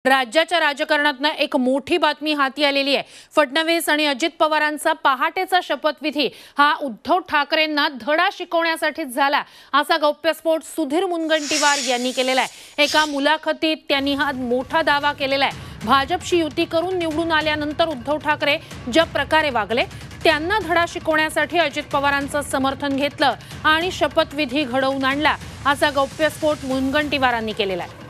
राज्याच्या राजकारणातनं एक मोठी बातमी हाती आलेली आहे। फडणवीस आणि अजित पवारांचा पहाटेचा शपथविधी हा उद्धव ठाकरेंना धडा शिकवण्यासाठीच झाला, असा गौप्यस्फोट सुधीर मुनगंटीवार यांनी केलेला आहे। एका मुलाखतीत त्यांनी हा मोठा दावा केलेला आहे। भाजपशी युती करून निवडून आल्यानंतर उद्धव ठाकरे ज्या प्रकारे वागले त्यांना धडा शिकवण्यासाठी अजित पवारांचं समर्थन घेतलं आणि शपथविधी घडवून आणला, असा गौप्यस्फोट मुनगंटीवारांनी केलेला आहे।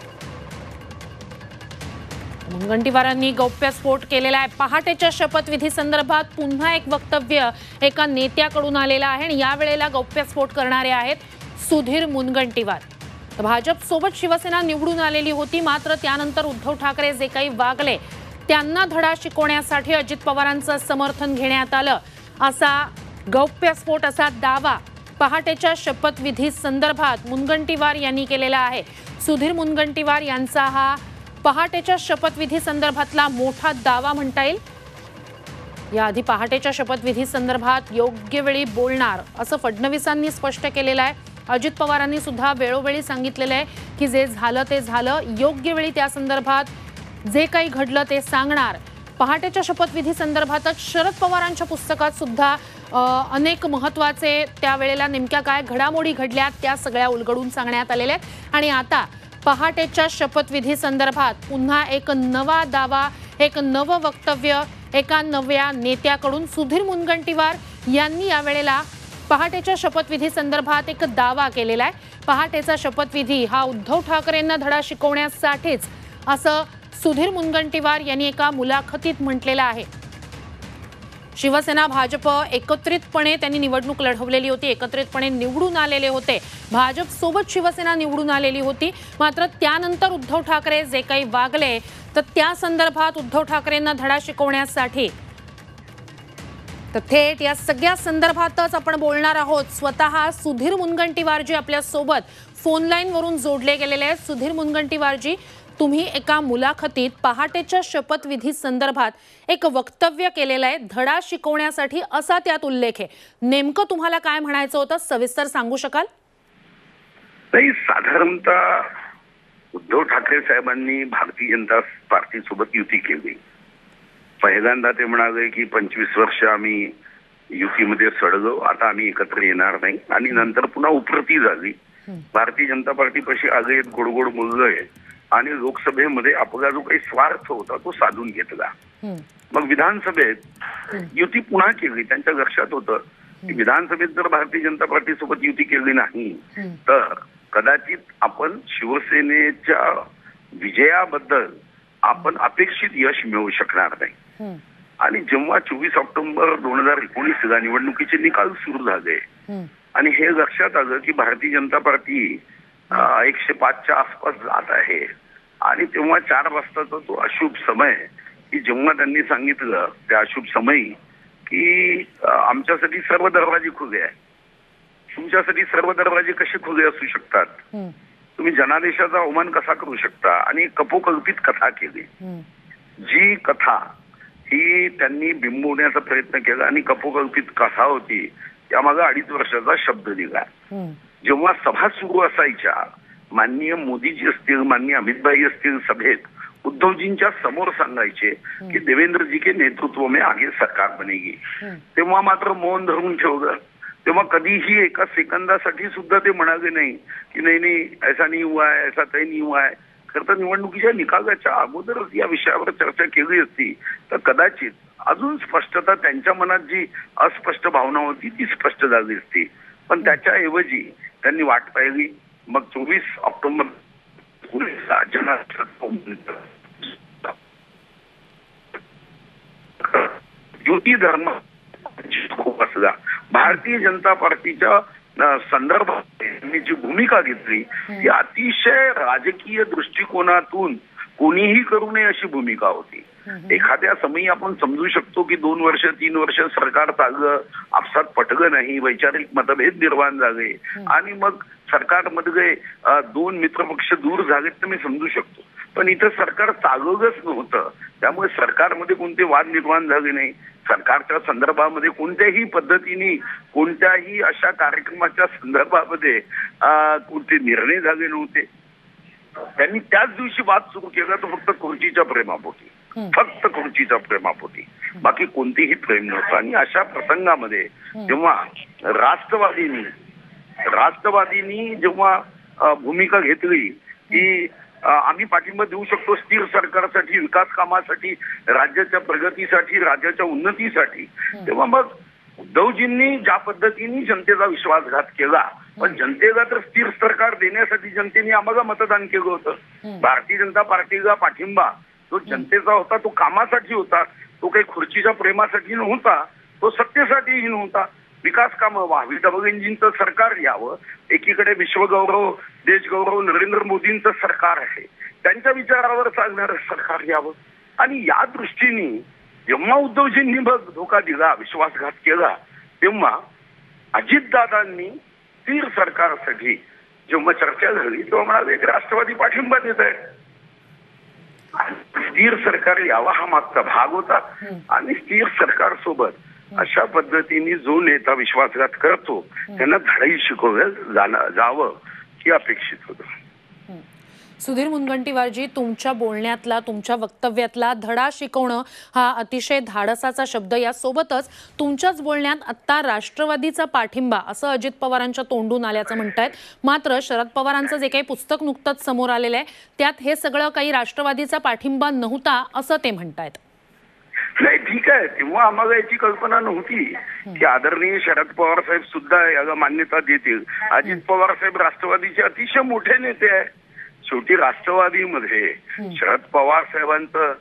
मुनगंटीवारांनी गौप्यस्फोट केलेला आहे। पहाटेच्या शपथविधी संदर्भात पुन्हा एक वक्तव्य एका नेत्याकडून आलेलं आहे आणि या वेळेला गौप्यस्फोट करणारे आहेत सुधीर मुनगंटीवार। भाजप सोबत शिवसेना निवडून आलेली होती, मात्र त्यानंतर उद्धव ठाकरे जे काही वागले त्यांना धडा शिकवण्यासाठी अजित पवारांचं समर्थन घेण्यात आलं, असा गौप्यस्फोट, असा दावा पहाटेच्या शपथविधी संदर्भात मुनगंटीवार यांनी केलेला आहे। सुधीर मुनगंटीवार यांचा हा पहाटेच्या शपथविधी संदर्भातला मोठा दावा म्हणता येईल। याआधी पहाटेच्या शपथविधी संदर्भात योग्य वेळी बोलणार असं फडणवीसांनी स्पष्ट केलेलं आहे। अजित पवारांनी सुद्धा वेळोवेळी सांगितलेलं आहे की जे झालं ते झालं, योग्य वेळी त्या संदर्भात जे काही घडलं ते सांगणार। पहाटेच्या शपथविधी संदर्भातच शरद पवारांच्या पुस्तकात सुद्धा अनेक महत्त्वाचे त्यावेळेला नेमक्या काय घडामोडी घडल्या त्या सगळ्या उलगडून सांगण्यात आलेल्या आहेत। आणि आता पहाटेच्या शपथविधी संदर्भात पुन्हा एक नवा दावा, एक नवं वक्तव्य एका नव्या नेत्याकडून सुधीर मुनगंटीवार यांनी यावेळेला पहाटेच्या शपथविधी संदर्भात एक दावा केलेला आहे। पहाटेचा शपथविधी हा उद्धव ठाकरेंना धडा शिकवण्यासाठीच, असं सुधीर मुनगंटीवार यांनी एका मुलाखतीत म्हटलेलं आहे। शिवसेना भाजप एकत्रितपणे त्यांनी निवडणूक लढवलेली होती, एकत्रितपणे निवडून आलेले होते। भाजप सोबत शिवसेना निवडून आलेली होती, मात्र त्यानंतर उद्धव ठाकरे जे काही वागले तर त्या संदर्भात उद्धव ठाकरेंना धडा शिकवण्यासाठी तर थेट या सगळ्या संदर्भातच आपण बोलणार आहोत। स्वतः सुधीर मुनगंटीवारजी आपल्या सोबत फोन लाईन वरून जोडले गेलेले आहेत। सुधीर मुनगंटीवारजी, तुम्ही एका मुलाखतीत पहाटेच्या शपथविधी संदर्भात एक वक्तव्य केलेलं आहे, धडा शिकवण्यासाठी असा त्यात उल्लेख आहे। नेमकं तुम्हाला काय म्हणायचं होतं, सविस्तर सांगू शकाल? नाही, साधारणतः उद्धव ठाकरे साहेबांनी भारतीय जनता पार्टी सोबत युती केली। पहिल्यांदा ते म्हणाले की 25 वर्ष आम्ही युतीमध्ये सडलो, आता आम्ही एकत्र येणार नाही, आणि नंतर पुन्हा उपरती झाली। भारतीय जनता पार्टी पशी आगळीत गोडगोड बोललोय आणि लोकसभेमध्ये आपला जो काही स्वार्थ होता तो साधून घेतला। मग विधानसभेत युती पुन्हा केली। त्यांच्या लक्षात होतं की विधानसभेत जर भारतीय जनता पार्टी सोबत युती केली नाही तर कदाचित आपण शिवसेनेच्या विजयाबद्दल आपण अपेक्षित यश मिळवू शकणार नाही। आणि जेव्हा 24 ऑक्टोबर 2019 निवडणुकीचे निकाल सुरू झाले आणि हे लक्षात आलं की भारतीय जनता पार्टी 105च्या आसपास जात आहे, आणि तेव्हा 4 वाजताचा तो अशुभ समय की जेव्हा त्यांनी सांगितलं त्या अशुभ समयी की आमच्यासाठी सर्व दरवाजे खुले आहे, तुमच्यासाठी सर्व दरवाजे कसे खुले असू शकतात, तुम्ही जनादेशाचा अवमान कसा करू शकता, आणि कपोकल्पित कथा केली। जी कथा ही त्यांनी बिंबवण्याचा प्रयत्न केला आणि कपोकल्पित कथा होती त्यामागे 2.5 वर्षाचा शब्द दिला। जेव्हा सभा सुरू असायच्या, माननीय मोदीजी असतील, माननीय अमितभाई असतील, सभेत उद्धवजींच्या समोर सांगायचे की देवेंद्रजी के नेतृत्व में आगे सरकार बनेगी, तेव्हा मात्र मौन धरून ठेवलं। तेव्हा कधीही एका सेकंदासाठी सुद्धा ते म्हणाले नाही की नाही नाही ऐसा नहीं हुआ है, ऐसा तय नहीं हुआ है। खरं तर निवडणुकीच्या निकालाच्या अगोदरच या विषयावर चर्चा केली असती तर कदाचित अजून स्पष्टता, त्यांच्या मनात जी अस्पष्ट भावना होती ती स्पष्ट झाली असती, पण त्याच्याऐवजी त्यांनी वाट पाहिली। मग 24 ऑक्टोबर युती धर्म खूप असला। भारतीय जनता पार्टीच्या संदर्भात जी भूमिका घेतली ती अतिशय राजकीय दृष्टिकोनातून कोणीही करू नये अशी भूमिका होती। एखाद्या समयी आपण समजू शकतो की 2 वर्ष 3 वर्ष सरकार चाललं, आपसात पटलं नाही, वैचारिक मतभेद निर्माण झाले आणि मग सरकारमध्ये 2 मित्रपक्ष दूर झालेत तर मी समजू शकतो, पण इथं सरकार चालवलंच नव्हतं, त्यामुळे सरकारमध्ये कोणते वाद निर्माण झाले नाही। सरकारच्या संदर्भामध्ये कोणत्याही पद्धतीने कोणत्याही अशा कार्यक्रमाच्या संदर्भामध्ये कोणते निर्णय झाले नव्हते। त्यांनी त्याच दिवशी वाद सुरू केला तो फक्त खुर्चीच्या प्रेमापोटी, फक्त खुर्चीच्या प्रेमापोटी, बाकी कोणतीही प्रेम नव्हतं. आणि अशा प्रसंगामध्ये जेव्हा राष्ट्रवादीनी जेव्हा भूमिका घेतली की आम्ही पाठिंबा देऊ शकतो स्थिर सरकारसाठी, विकास कामासाठी, राज्याच्या प्रगतीसाठी, राज्याच्या उन्नतीसाठी, तेव्हा मग उद्धवजींनी ज्या पद्धतीने जनतेचा विश्वासघात केला, पण जनतेला तर स्थिर सरकार देण्यासाठी जनतेने आम्हाला मतदान केलं होतं. भारतीय जनता पार्टीचा पाठिंबा तो जनतेचा होता, तो कामासाठी होता, तो काही खुर्चीच्या प्रेमासाठी नव्हता, तो सत्तेसाठीही नव्हता. विकास कामं व्हावी, डबल इंजिनचं सरकार यावं, एकीकडे विश्वगौरव, देशगौरव नरेंद्र मोदींचं सरकार आहे, त्यांच्या विचारावर चालणारं सरकार यावं. आणि या दृष्टीने जेव्हा उद्धवजींनी मग धोका दिला, विश्वासघात केला, तेव्हा अजितदादांनी स्थिर सरकारसाठी जेव्हा चर्चा झाली तेव्हा म्हणाले की राष्ट्रवादी पाठिंबा देत आहे. स्थिर सरकार यावा हा मागचा भाग होता. आणि स्थिर सरकार सोबत अशा पद्धतीने जो नेता विश्वासघात करतो त्यांना धडाई शिकवलं जावं ही अपेक्षित होतं. सुधीर मुनगंटीवारजी, तुमच्या बोलण्यातला, तुमच्या वक्तव्यातला धडा शिकवणं हा अतिशय धाडसाचा शब्द. यासोबतच तुमच्याच बोलण्यात आत्ता राष्ट्रवादीचा पाठिंबा असं अजित पवारांच्या तोंडून आल्याचं म्हणतायत. मात्र शरद पवारांचं जे काही पुस्तक नुकतंच समोर आलेलं आहे त्यात हे सगळं काही राष्ट्रवादीचा पाठिंबा नव्हता असं ते म्हणतायत. नाही, ठीक आहे, तेव्हा आम्हाला याची कल्पना नव्हती की आदरणीय शरद पवार साहेब सुद्धा याला मान्यता देतील. अजित पवार साहेब राष्ट्रवादीचे अतिशय मोठे नेते आहे. शेवटी राष्ट्रवादीमध्ये शरद पवार साहेबांचं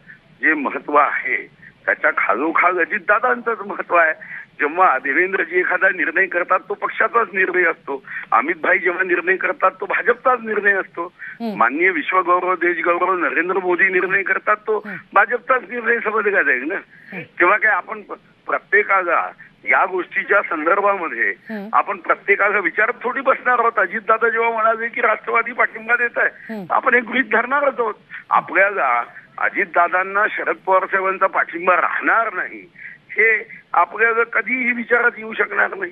जे महत्व आहे त्याच्या खालोखाल अजितदादांचंच महत्व आहे. जेव्हा देवेंद्रजी एखादा निर्णय करतात तो पक्षाचाच निर्णय असतो. अमित भाई जेव्हा निर्णय करतात तो भाजपचाच निर्णय असतो. माननीय विश्वगौरव, देशगौरव नरेंद्र मोदी निर्णय करतात तो भाजपचाच निर्णय समजला जाईल ना. तेव्हा काय आपण प्रत्येकाला या गोष्टीच्या संदर्भामध्ये आपण प्रत्येकाचा विचार थोडी बसणार आहोत. अजितदादा जेव्हा म्हणाले की राष्ट्रवादी पाठिंबा देत आहे, आपण एक गृहीत धरणारच आहोत. आपल्याला अजितदादांना शरद पवार साहेबांचा पाठिंबा राहणार नाही हे आपल्याला कधीही विचारात येऊ शकणार नाही.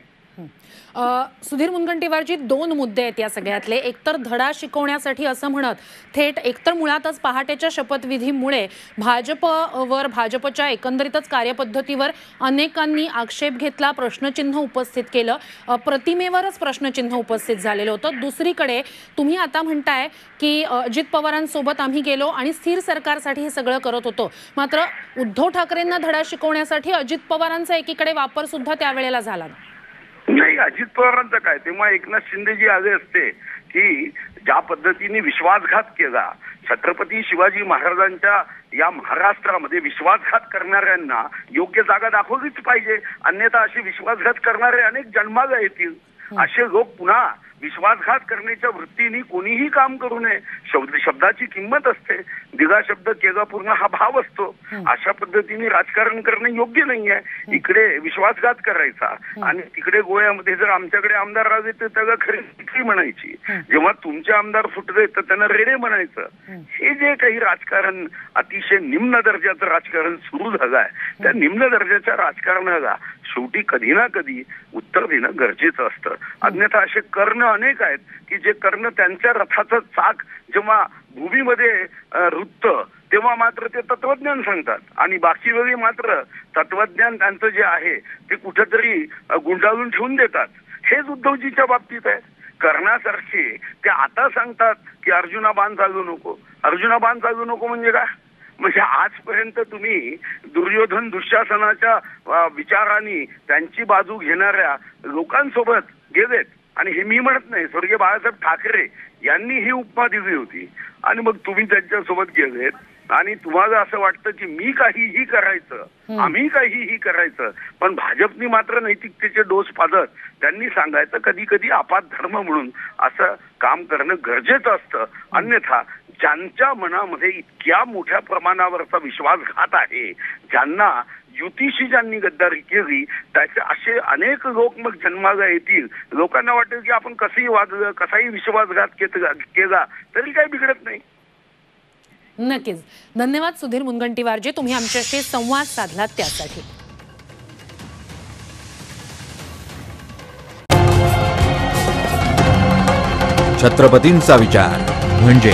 सुधीर मुनगंटीवारजी, दोन मुद्दे आहेत या सगळ्यातले. एकतर धडा शिकवण्यासाठी असं म्हणत थेट एकतर मुळातच पहाटेच्या शपथविधीमुळे भाजपवर, भाजपच्या एकंदरीतच कार्यपद्धतीवर अनेकांनी आक्षेप घेतला, प्रश्नचिन्ह उपस्थित केलं, प्रतिमेवरच प्रश्नचिन्ह उपस्थित झालेलं होतं. दुसरीकडे तुम्ही आता म्हणताय की अजित पवारांसोबत आम्ही गेलो आणि स्थिर सरकारसाठी हे सगळं करत होतो. मात्र उद्धव ठाकरेंना धडा शिकवण्यासाठी अजित पवारांचा एकीकडे वापर सुद्धा त्यावेळेला झाला. नाही, अजित पवारांचं काय, तेव्हा एकनाथ शिंदेजी आले असते की ज्या पद्धतीने विश्वासघात केला, छत्रपती शिवाजी महाराजांच्या या महाराष्ट्रामध्ये विश्वासघात करणाऱ्यांना योग्य जागा दाखवलीच पाहिजे, अन्यथा असे विश्वासघात करणारे अनेक जन्माला येतील. असे लोक पुन्हा विश्वासघात करण्याच्या वृत्तीने कोणीही काम करू नये. शब्दाची किंमत असते. दिला शब्द केला पूर्ण हा भाव असतो. अशा पद्धतीने राजकारण करणं योग्य नाही आहे. इकडे विश्वासघात करायचा आणि तिकडे गोव्यामध्ये जर आमच्याकडे आमदार राहिले तर त्याला खरी म्हणायची, जेव्हा तुमचे आमदार फुटले तर त्यांना रेडे म्हणायचं. हे जे काही राजकारण अतिशय निम्न दर्जाचं राजकारण सुरू झालं आहे, त्या निम्न दर्जाच्या राजकारणाला शेवटी कधी ना कधी उत्तर देणं गरजेचं असतं. अन्यथा असे कर्ण अनेक आहेत की जे कर्ण त्यांच्या रथाचं चाक जेव्हा भूमीमध्ये रुततं तेव्हा मात्र ते तत्वज्ञान सांगतात आणि बाकी वेळी मात्र तत्वज्ञान त्यांचं जे आहे ते कुठेतरी गुंडाळून ठेवून देतात. हेच उद्धवजीच्या बाबतीत आहे. कर्णासारखे ते आता सांगतात की अर्जुना बाण चालू नको. अर्जुना बाण चालू नको म्हणजे काय? म्हणजे आजपर्यंत तुम्ही दुर्योधन दुःशासनाच्या विचारांनी त्यांची बाजू घेणाऱ्या लोकांसोबत गेलेत. आणि हे मी म्हणत नाही, स्वर्गीय बाळासाहेब ठाकरे यांनी ही उपमा दिली होती आणि मग तुम्ही त्यांच्यासोबत गेलेत आणि तुम्हाला असं वाटतं की मी काहीही करायचं, आम्ही काहीही करायचं, पण भाजपनी मात्र नैतिकतेचे डोस पाजत त्यांनी सांगायचं कधी कधी आपात धर्म म्हणून असं काम करणं गरजेचं असतं. अन्यथा ज्यांच्या मनामध्ये इतक्या मोठ्या प्रमाणावरचा विश्वासघात आहे, ज्यांना युतीशी ज्यांनी गद्दारी केली, त्याचे असे अनेक लोक मग जन्माला येतील. लोकांना वाटेल की आपण कसंही वागलं, कसाही विश्वासघात केला तरी काही बिघडत नाही. नक्कीच. धन्यवाद सुधीर मुनगंटीवारजी, तुम्ही आमच्याशी संवाद साधलात त्यासाठी. छत्रपतींचा विचार. म्हणजे